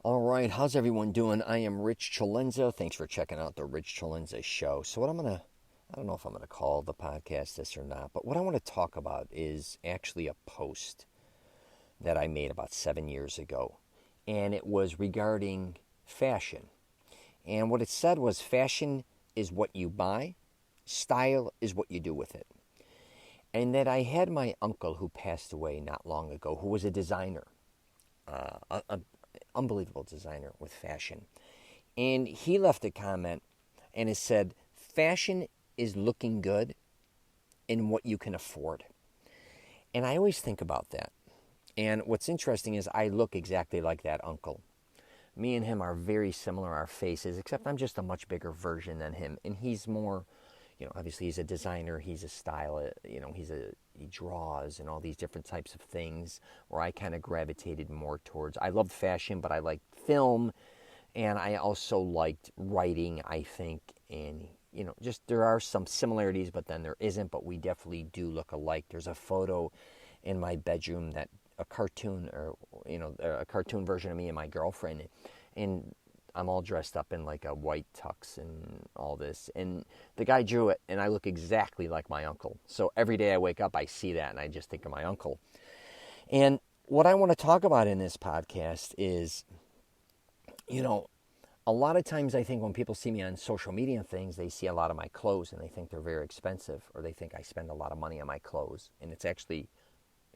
All right, how's everyone doing? I am Rich CELENZA. Thanks for checking out the Rich CELENZA show. So I don't know if I'm gonna call the podcast this or not, but what I want to talk about is actually a post that I made about 7 years ago, and it was regarding fashion. And what it said was, fashion is what you buy, style is what you do with it. And that I had my uncle who passed away not long ago, who was a designer, a unbelievable designer with fashion. And he left a comment and it said, fashion is looking good in what you can afford. And I always think about that. And what's interesting is I look exactly like that uncle. Me and him are very similar, our faces, except I'm just a much bigger version than him. And he's more, obviously he's a designer, he's a stylist, he draws and all these different types of things, where I kind of gravitated more towards. I loved fashion, but I liked film, and I also liked writing, I think, and just there are some similarities, but then there isn't, but we definitely do look alike. There's a photo in my bedroom that a cartoon, or a cartoon version of me and my girlfriend, and I'm all dressed up in like a white tux and all this. And the guy drew it, and I look exactly like my uncle. So every day I wake up, I see that, and I just think of my uncle. And what I want to talk about in this podcast is, a lot of times I think when people see me on social media and things, they see a lot of my clothes and they think they're very expensive, or they think I spend a lot of money on my clothes. And it's actually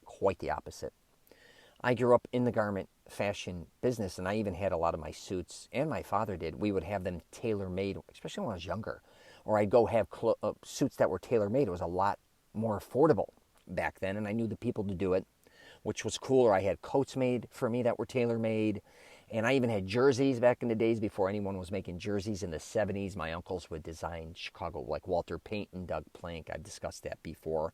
quite the opposite. I grew up in the garment fashion business, and I even had a lot of my suits, and my father did. We would have them tailor-made, especially when I was younger. Or I'd go have suits that were tailor-made. It was a lot more affordable back then, and I knew the people to do it, which was cool. Or I had coats made for me that were tailor-made. And I even had jerseys back in the days before anyone was making jerseys in the 70s. My uncles would design Chicago, like Walter Payton, Doug Plank. I've discussed that before.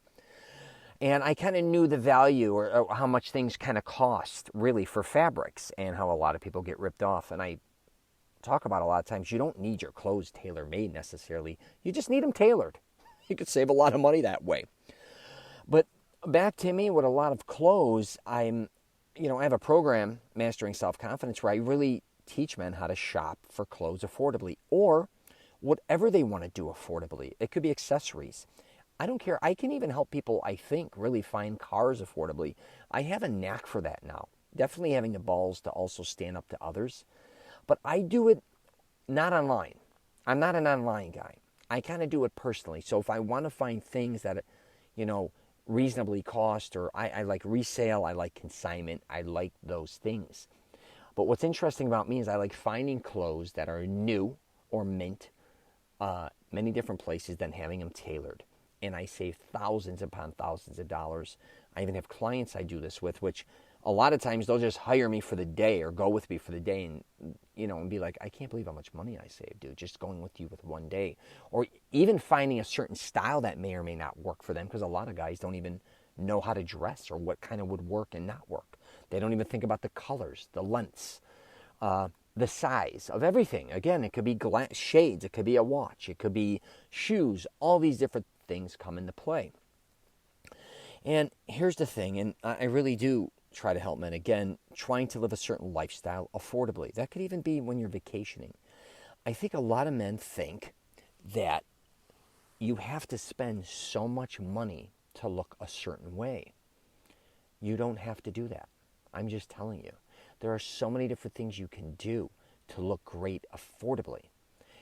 And I kind of knew the value, or how much things kind of cost, really, for fabrics, and how a lot of people get ripped off. And I talk about a lot of times, you don't need your clothes tailor-made necessarily. You just need them tailored. You could save a lot of money that way. But back to me, with a lot of clothes, I have a program, Mastering Self-Confidence, where I really teach men how to shop for clothes affordably, or whatever they want to do affordably. It could be accessories. I don't care. I can even help people, I think, really find cars affordably. I have a knack for that now. Definitely having the balls to also stand up to others. But I do it not online. I'm not an online guy. I kind of do it personally. So if I want to find things that, reasonably cost, or I like resale, I like consignment, I like those things. But what's interesting about me is I like finding clothes that are new or mint, many different places, than having them tailored. And I save thousands upon thousands of dollars. I even have clients I do this with, which a lot of times they'll just hire me for the day, or go with me for the day, and and be like, I can't believe how much money I saved, dude, just going with you with one day. Or even finding a certain style that may or may not work for them, because a lot of guys don't even know how to dress, or what kind of would work and not work. They don't even think about the colors, the lengths, the size of everything. Again, it could be shades, it could be a watch, it could be shoes. All these different things come into play. And here's the thing, and I really do try to help men, again, trying to live a certain lifestyle affordably. That could even be when you're vacationing. I think a lot of men think that you have to spend so much money to look a certain way. You don't have to do that. I'm just telling you. There are so many different things you can do to look great affordably.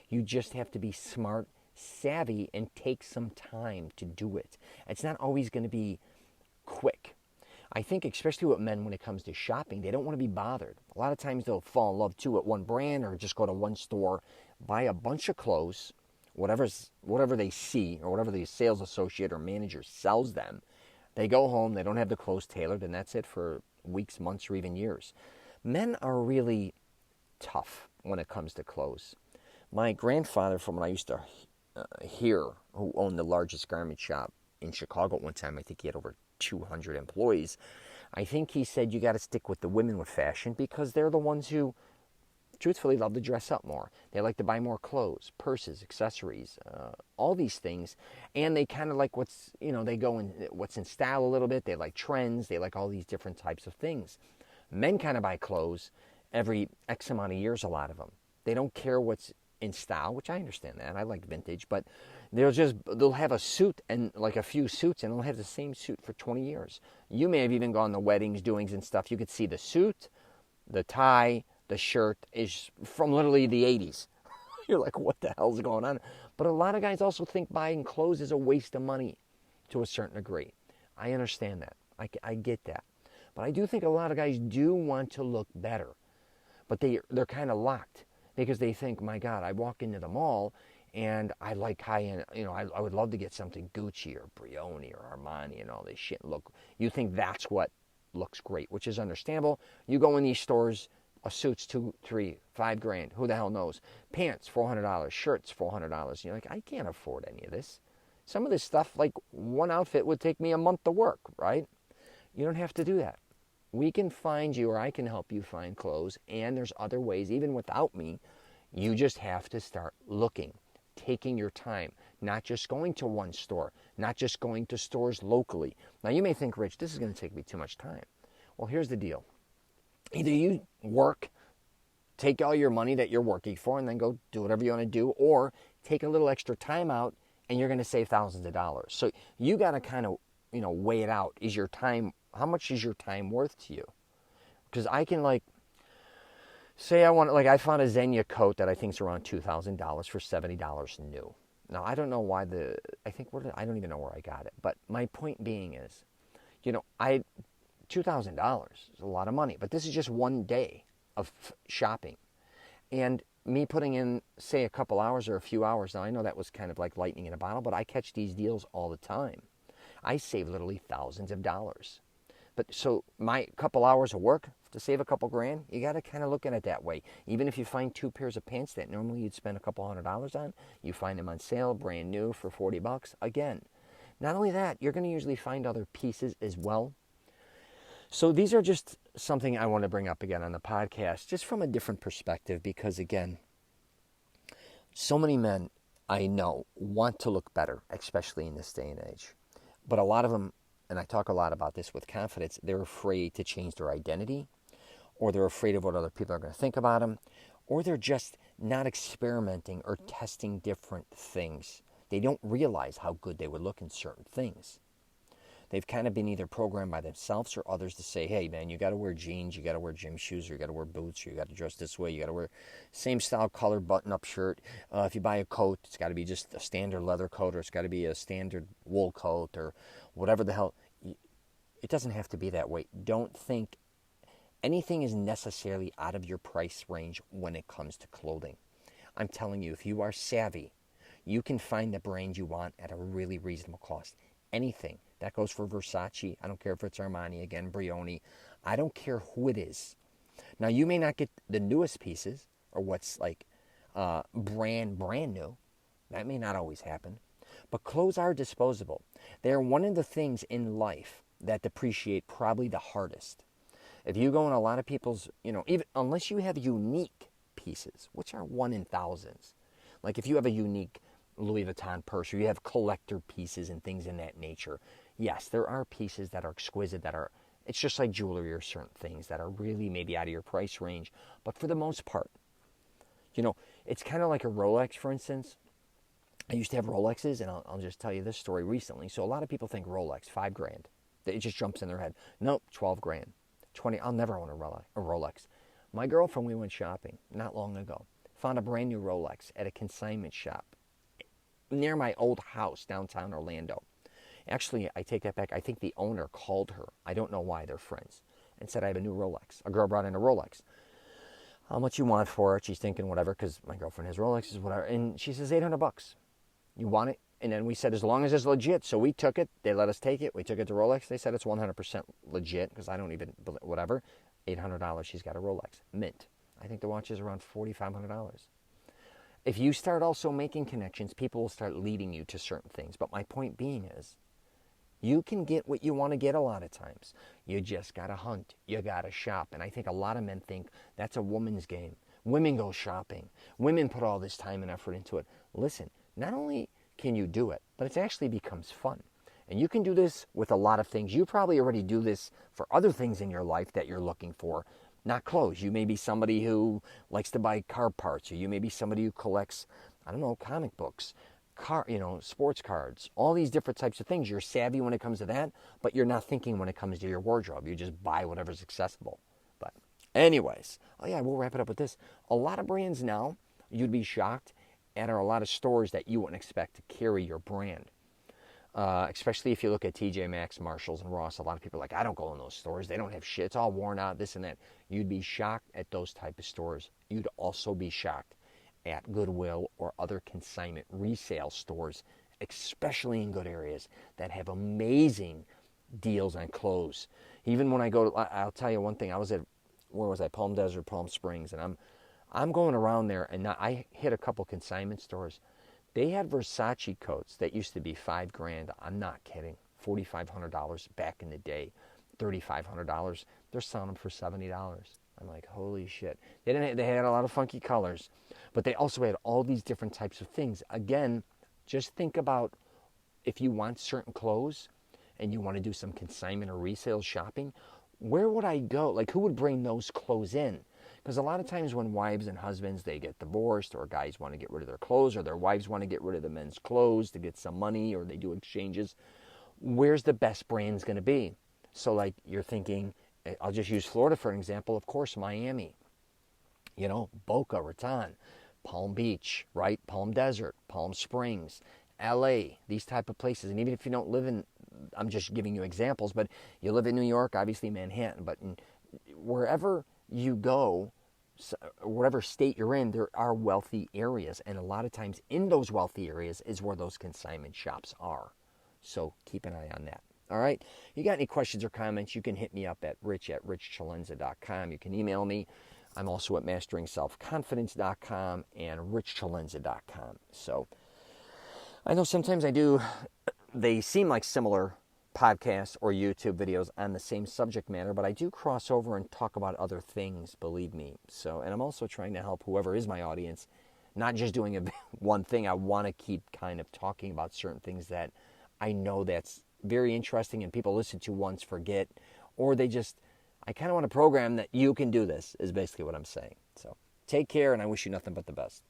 You just have to be smart, savvy, and take some time to do it. It's not always going to be quick. I think especially with men, when it comes to shopping, they don't want to be bothered. A lot of times they'll fall in love too at one brand, or just go to one store, buy a bunch of clothes, whatever they see, or whatever the sales associate or manager sells them. They go home, they don't have the clothes tailored, and that's it for weeks, months, or even years. Men are really tough when it comes to clothes. My grandfather, from when I used to hear, who owned the largest garment shop in Chicago at one time, I think he had over 200 employees, I think he said you got to stick with the women with fashion, because they're the ones who truthfully love to dress up more. They like to buy more clothes, purses, accessories, all these things. And they kind of like they go in what's in style a little bit. They like trends. They like all these different types of things. Men kind of buy clothes every X amount of years, a lot of them. They don't care what's in style, which I understand that. I like vintage, but they'll have a suit and like a few suits, and they'll have the same suit for 20 years. You may have even gone to weddings, doings and stuff. You could see the suit, the tie, the shirt is from literally the 80s. You're like, what the hell's going on? But a lot of guys also think buying clothes is a waste of money to a certain degree. I understand that. I get that. But I do think a lot of guys do want to look better. But they're kind of locked because they think, my God, I walk into the mall and I like high-end, I would love to get something Gucci or Brioni or Armani and all this shit. Look, you think that's what looks great, which is understandable. You go in these stores, a suit's $2, $3, $5 grand. Who the hell knows? Pants, $400. Shirts, $400. You're like, I can't afford any of this. Some of this stuff, like one outfit would take me a month to work, right? You don't have to do that. We can find you, or I can help you find clothes, and there's other ways, even without me. You just have to start looking, taking your time, not just going to one store, not just going to stores locally. Now, you may think, Rich, this is going to take me too much time. Well, here's the deal. Either you work, take all your money that you're working for, and then go do whatever you want to do, or take a little extra time out, and you're going to save thousands of dollars. So you got to kind of, weigh it out. Is your time, how much is your time worth to you? Because I can say I found a Xenia coat that I think is around $2,000 for $70 new. Now, I don't know why I don't even know where I got it. But my point being is, $2,000 is a lot of money. But this is just one day of shopping. And me putting in, say, a couple hours or a few hours. Now, I know that was kind of like lightning in a bottle, but I catch these deals all the time. I save literally thousands of dollars. But so my couple hours of work to save a couple grand, you got to kind of look at it that way. Even if you find 2 pairs of pants that normally you'd spend a couple $100s on, you find them on sale, brand new for $40. Again, not only that, you're going to usually find other pieces as well. So these are just something I want to bring up again on the podcast, just from a different perspective, because again, so many men I know want to look better, especially in this day and age. But a lot of them, and I talk a lot about this with confidence, they're afraid to change their identity, or they're afraid of what other people are going to think about them, or they're just not experimenting or testing different things. They don't realize how good they would look in certain things. They've kind of been either programmed by themselves or others to say, hey, man, you got to wear jeans, you got to wear gym shoes, or you got to wear boots, or you got to dress this way, you got to wear same style, color, button-up shirt. If you buy a coat, it's got to be just a standard leather coat, or it's got to be a standard wool coat, or whatever the hell. It doesn't have to be that way. Don't think anything is necessarily out of your price range when it comes to clothing. I'm telling you, if you are savvy, you can find the brand you want at a really reasonable cost. Anything. That goes for Versace. I don't care if it's Armani, again, Brioni. I don't care who it is. Now, you may not get the newest pieces or what's like brand new. That may not always happen. But clothes are disposable. They are one of the things in life that depreciate probably the hardest. If you go in a lot of people's, even unless you have unique pieces, which are one in thousands. Like if you have a unique Louis Vuitton purse, or you have collector pieces and things in that nature. Yes, there are pieces that are exquisite, it's just like jewelry or certain things that are really maybe out of your price range. But for the most part, it's kind of like a Rolex, for instance. I used to have Rolexes, and I'll just tell you this story recently. So a lot of people think Rolex, $5,000. It just jumps in their head. Nope, $12,000, $20,000. I'll never own a Rolex. My girlfriend, we went shopping not long ago, found a brand new Rolex at a consignment shop near my old house downtown Orlando. Actually, I take that back. I think the owner called her. I don't know why, they're friends, and said, I have a new Rolex. A girl brought in a Rolex. How much you want for it? She's thinking whatever, because my girlfriend has Rolexes, whatever. And she says, $800. You want it? And then we said, as long as it's legit. So we took it. They let us take it. We took it to Rolex. They said it's 100% legit, because I don't even, whatever. $800, she's got a Rolex. Mint. I think the watch is around $4,500. If you start also making connections, people will start leading you to certain things. But my point being is, you can get what you want to get a lot of times. You just got to hunt. You got to shop. And I think a lot of men think that's a woman's game. Women go shopping. Women put all this time and effort into it. Listen, not only can you do it, but it actually becomes fun. And you can do this with a lot of things. You probably already do this for other things in your life that you're looking for. not clothes. You may be somebody who likes to buy car parts, or you may be somebody who collects, I don't know, comic books, sports cards, all these different types of things. You're savvy when it comes to that, but you're not thinking when it comes to your wardrobe. You just buy whatever's accessible. But anyways, oh yeah, we'll wrap it up with this. A lot of brands now, you'd be shocked, and are a lot of stores that you wouldn't expect to carry your brand. Especially if you look at TJ Maxx, Marshalls, and Ross. A lot of people are like, I don't go in those stores. They don't have shit. It's all worn out, this and that. You'd be shocked at those type of stores. You'd also be shocked at Goodwill or other consignment resale stores, especially in good areas, that have amazing deals on clothes. Even when I go to, I'll tell you one thing. I was at, where was I? Palm Desert, Palm Springs, and I'm going around there, and I hit a couple consignment stores. They had Versace coats that used to be $5,000. I'm not kidding. $4,500 back in the day, $3,500. They're selling them for $70. I'm like, holy shit. They had a lot of funky colors, but they also had all these different types of things. Again, just think about if you want certain clothes and you want to do some consignment or resale shopping, where would I go? Like, who would bring those clothes in? Because a lot of times when wives and husbands, they get divorced, or guys want to get rid of their clothes, or their wives want to get rid of the men's clothes to get some money, or they do exchanges, where's the best brands going to be? So like you're thinking, I'll just use Florida for an example, of course, Miami, Boca Raton, Palm Beach, right? Palm Desert, Palm Springs, LA, these type of places. And even if you don't live in, I'm just giving you examples, but you live in New York, obviously Manhattan, but wherever you go, whatever state you're in, there are wealthy areas. And a lot of times in those wealthy areas is where those consignment shops are. So keep an eye on that. All right. You got any questions or comments, you can hit me up at rich@richcelenza.com. You can email me. I'm also at masteringselfconfidence.com and richcelenza.com. So I know sometimes they seem like similar podcasts or YouTube videos on the same subject matter, but I do cross over and talk about other things, believe me. So, and I'm also trying to help whoever is my audience, not just doing one thing. I want to keep kind of talking about certain things that I know that's very interesting and people listen to once, forget, or I kind of want to program that you can do this, is basically what I'm saying. So take care, and I wish you nothing but the best.